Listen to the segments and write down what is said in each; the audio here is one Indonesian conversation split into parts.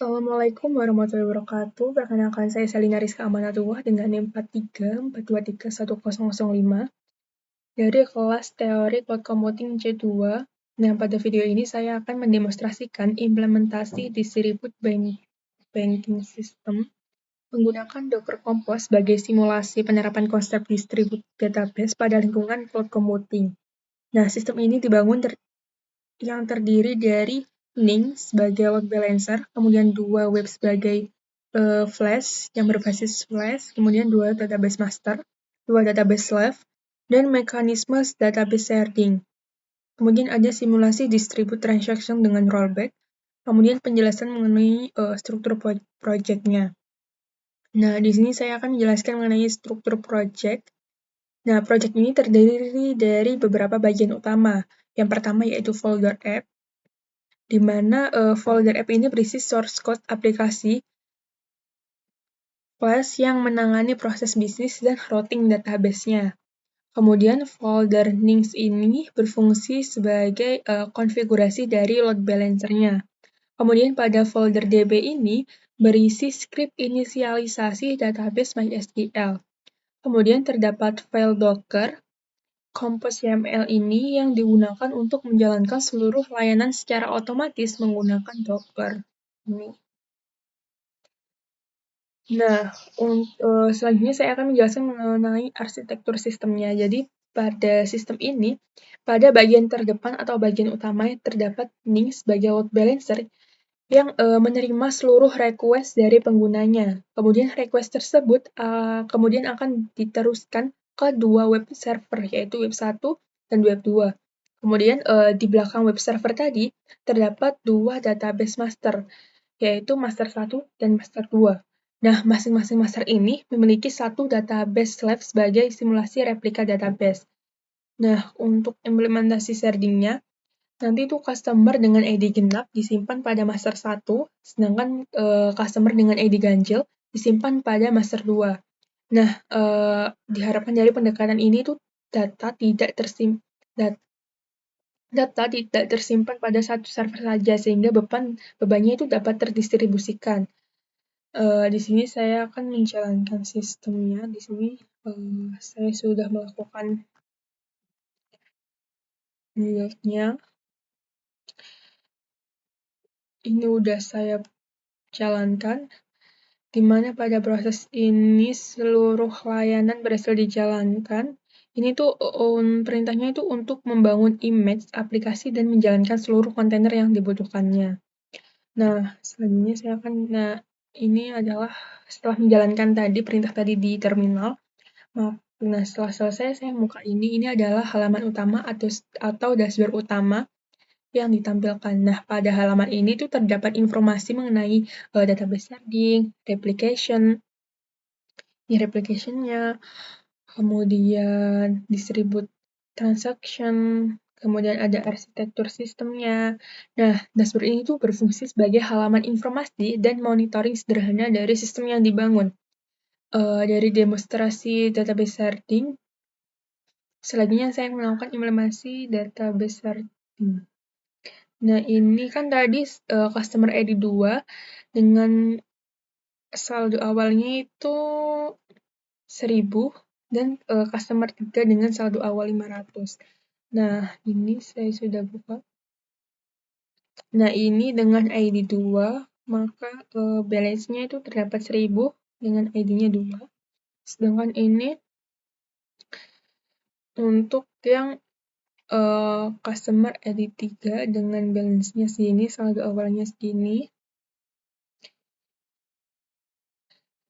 Assalamualaikum warahmatullahi wabarakatuh. Perkenalkan saya Selina Rizka Amanatullah dengan NIM 43423105 dari kelas Teori Cloud Computing C2. Nah, pada video ini saya akan mendemonstrasikan implementasi Distributed Banking System menggunakan Docker Compose sebagai simulasi penerapan konsep Distributed Database pada lingkungan cloud computing. Nah, sistem ini dibangun yang terdiri dari Ning sebagai load balancer, kemudian dua web sebagai flash yang berbasis flash, kemudian dua database master, dua database slave, dan mekanisme database sharding. Kemudian ada simulasi distribute transaction dengan rollback, kemudian penjelasan mengenai struktur project-nya. Nah, di sini saya akan menjelaskan mengenai struktur project. Nah, project ini terdiri dari beberapa bagian utama. Yang pertama yaitu folder app, di mana folder app ini berisi source code aplikasi Flash yang menangani proses bisnis dan routing database-nya. Kemudian folder Nings ini berfungsi sebagai konfigurasi dari load balancer-nya. Kemudian pada folder DB ini berisi script inisialisasi database MySQL. Kemudian terdapat file Docker, Compose YAML ini yang digunakan untuk menjalankan seluruh layanan secara otomatis menggunakan Docker. Nah, selanjutnya saya akan menjelaskan mengenai arsitektur sistemnya. Jadi, pada sistem ini, pada bagian terdepan atau bagian utama terdapat Ning sebagai load balancer yang menerima seluruh request dari penggunanya. Kemudian request tersebut kemudian akan diteruskan ke dua web server, yaitu web 1 dan web 2. Kemudian di belakang web server tadi terdapat dua database master, yaitu master 1 dan master 2. Nah, masing-masing master ini memiliki satu database slave sebagai simulasi replika database. Nah, untuk implementasi sharding-nya, nanti itu customer dengan ID genap disimpan pada master 1, sedangkan customer dengan ID ganjil disimpan pada master 2. Nah, diharapkan dari pendekatan ini tuh data tidak tersimpan pada satu server saja, sehingga bebannya itu dapat terdistribusikan. Di sini saya akan menjalankan sistemnya. Di sini saya sudah melakukan build-nya. Ini udah saya jalankan, di mana pada proses ini seluruh layanan berhasil dijalankan. Ini tuh perintahnya itu untuk membangun image aplikasi dan menjalankan seluruh kontainer yang dibutuhkannya. Nah, selanjutnya saya akan, ini adalah setelah menjalankan perintah tadi di terminal. Nah, setelah selesai saya buka ini adalah halaman utama atau dashboard utama yang ditampilkan. Nah, pada halaman ini tuh terdapat informasi mengenai database sharding, replication, ini replication-nya, kemudian distribute transaction, kemudian ada arsitektur sistemnya. Nah, dashboard ini tuh berfungsi sebagai halaman informasi dan monitoring sederhana dari sistem yang dibangun. Dari demonstrasi database sharding, selanjutnya saya melakukan implementasi database sharding. Nah, ini kan tadi customer ID 2 dengan saldo awalnya itu 1000 dan customer 3 dengan saldo awal 500. Nah, ini saya sudah buka. Nah, ini dengan ID 2, maka balance-nya itu terdapat 1000 dengan ID-nya 2. Sedangkan ini untuk yang customer ID 3 dengan balance-nya segini, saldo awalnya segini.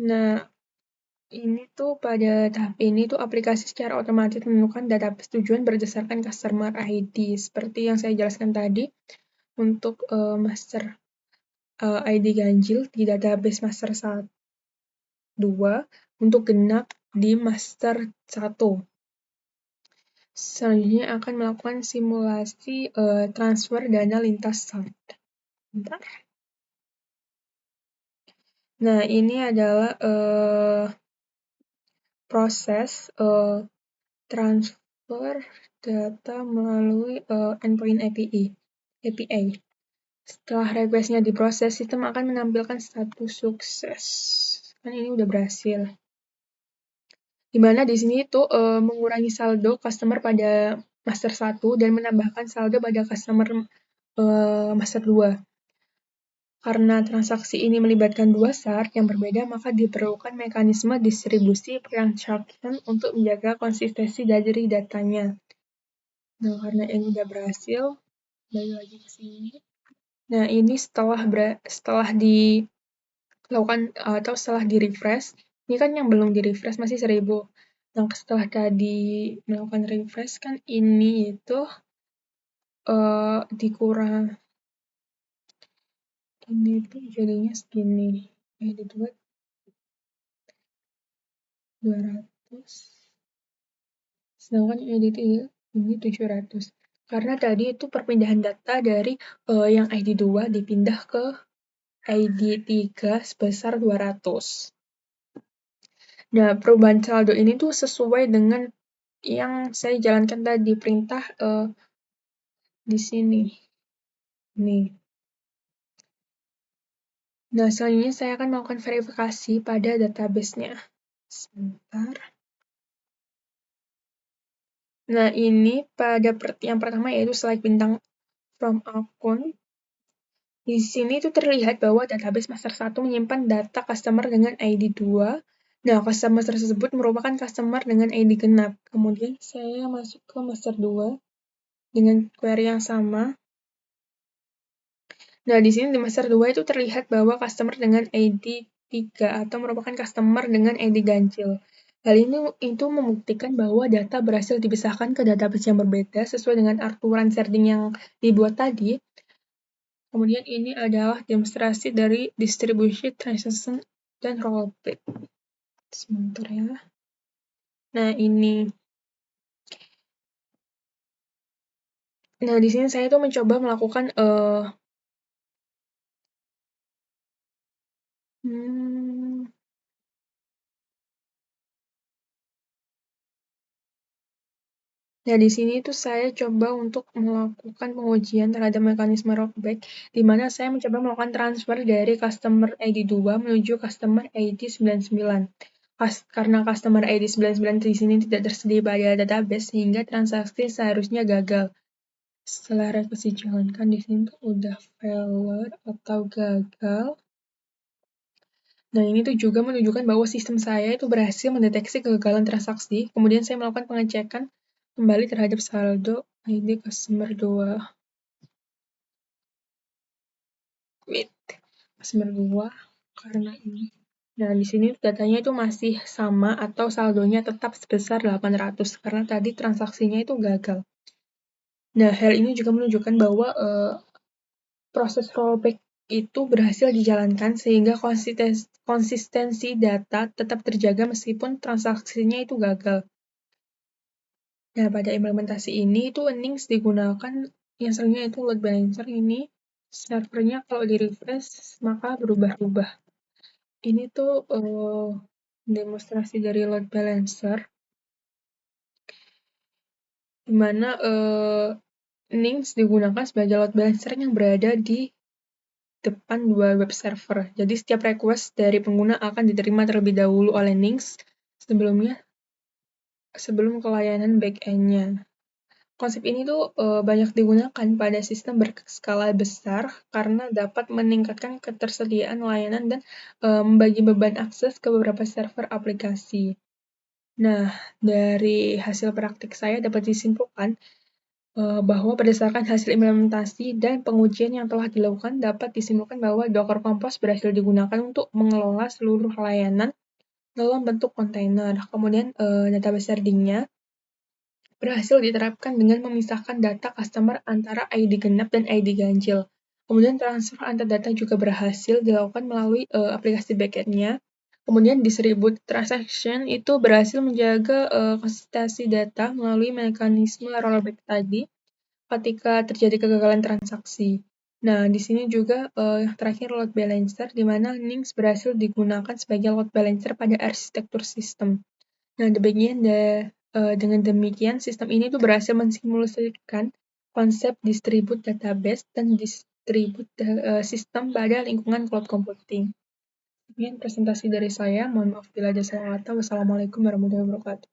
Nah, ini tuh pada tahap ini tuh aplikasi secara otomatis menemukan database tujuan berdasarkan customer ID. Seperti yang saya jelaskan tadi, untuk master ID ganjil di database master 2, untuk genap di master 1. Selanjutnya akan melakukan simulasi transfer dana lintas shard. Bentar. Nah, ini adalah proses transfer data melalui endpoint API. Setelah request-nya diproses, sistem akan menampilkan status sukses. Kan ini udah berhasil. Dimana di sini tuh mengurangi saldo customer pada master 1 dan menambahkan saldo pada customer master 2. Karena transaksi ini melibatkan dua SAR yang berbeda, maka diperlukan mekanisme distribusi transaction untuk menjaga konsistensi dari datanya. Nah, karena ini udah berhasil, balik lagi ke sini. Nah, ini setelah dilakukan atau setelah di refresh, ini kan yang belum di refresh masih 1000. Nah, setelah tadi melakukan refresh kan ini itu dikurang, ini tuh jadinya segini, dibuat 200, sedangkan edit ini 700. Karena tadi itu perpindahan data dari yang ID 2 dipindah ke ID 3 sebesar 200. Nah, perubahan saldo ini tuh sesuai dengan yang saya jalankan tadi, perintah di sini. Nih. Nah, selanjutnya saya akan melakukan verifikasi pada database-nya. Sebentar. Nah, ini pada yang pertama yaitu select bintang from account. Di sini itu terlihat bahwa database master 1 menyimpan data customer dengan ID 2. Nah, customer tersebut merupakan customer dengan ID genap. Kemudian saya masuk ke master 2 dengan query yang sama. Nah, di sini di master 2 itu terlihat bahwa customer dengan ID 3 atau merupakan customer dengan ID ganjil. Hal ini itu membuktikan bahwa data berhasil dipisahkan ke database yang berbeda sesuai dengan aturan sharding yang dibuat tadi. Kemudian ini adalah demonstrasi dari distribusi transaction dan rollback. Sebentar ya. Nah, ini. Nah, di sini saya tuh mencoba melakukan Nah, di sini tuh saya coba untuk melakukan pengujian terhadap mekanisme rollback, di mana saya mencoba melakukan transfer dari customer ID 2 menuju customer ID 99. Karena customer ID 99 di sini tidak tersedia pada database, sehingga transaksi seharusnya gagal. Setelah request dijalankan, di sini tuh udah failure atau gagal. Nah, ini tuh juga menunjukkan bahwa sistem saya itu berhasil mendeteksi kegagalan transaksi. Kemudian saya melakukan pengecekan kembali terhadap saldo ID customer 2. Customer 2 karena ini. Nah, di sini datanya itu masih sama atau saldonya tetap sebesar 800 karena tadi transaksinya itu gagal. Nah, hal ini juga menunjukkan bahwa proses rollback itu berhasil dijalankan sehingga konsistensi data tetap terjaga meskipun transaksinya itu gagal. Nah, pada implementasi ini itu earnings digunakan yang seringnya itu load balancer ini servernya kalau di refresh maka berubah-ubah. Ini tuh demonstrasi dari load balancer di mana Nings digunakan sebagai load balancer yang berada di depan dua web server. Jadi setiap request dari pengguna akan diterima terlebih dahulu oleh Nings sebelum ke layanan back-end-nya. Konsep ini tuh banyak digunakan pada sistem berskala besar karena dapat meningkatkan ketersediaan layanan dan membagi beban akses ke beberapa server aplikasi. Nah, dari hasil praktik saya dapat disimpulkan bahwa berdasarkan hasil implementasi dan pengujian yang telah dilakukan dapat disimpulkan bahwa Docker Compose berhasil digunakan untuk mengelola seluruh layanan dalam bentuk kontainer. Kemudian database sharding-nya berhasil diterapkan dengan memisahkan data customer antara ID genap dan ID ganjil. Kemudian transfer antar data juga berhasil dilakukan melalui aplikasi backend-nya. Kemudian distribute transaction itu berhasil menjaga konsistensi data melalui mekanisme rollback tadi ketika terjadi kegagalan transaksi. Nah, di sini juga yang terakhir load balancer, di mana Nings berhasil digunakan sebagai load balancer pada arsitektur sistem. Nah, dengan demikian, sistem ini tuh berhasil mensimulasikan konsep distribute database dan atribut sistem pada lingkungan cloud computing. Sekian presentasi dari saya. Mohon maaf bila ada salah kata. Wassalamualaikum warahmatullahi wabarakatuh.